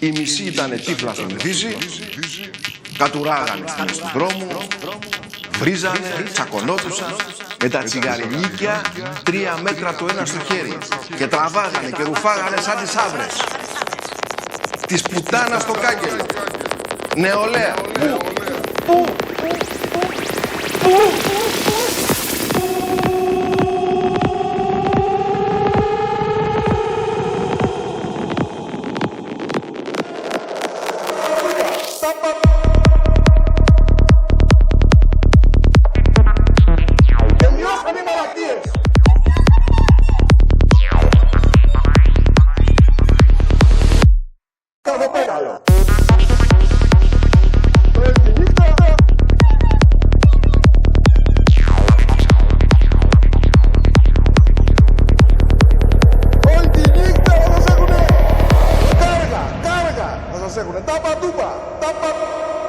Η μισή ήταν τύφλα στον Βύση, κατουράγανε στη μέση του δρόμου, βρίζανε, τσακωνόντουσαν με τα τσιγαρινίκια 3 μέτρα το ένα στο χέρι και τραβάγανε και ρουφάγανε σαν τις άβρες. Της πουτάνας στο κάγκελο. Νεολαία. Πού. Τάπα τούπα, τάπα.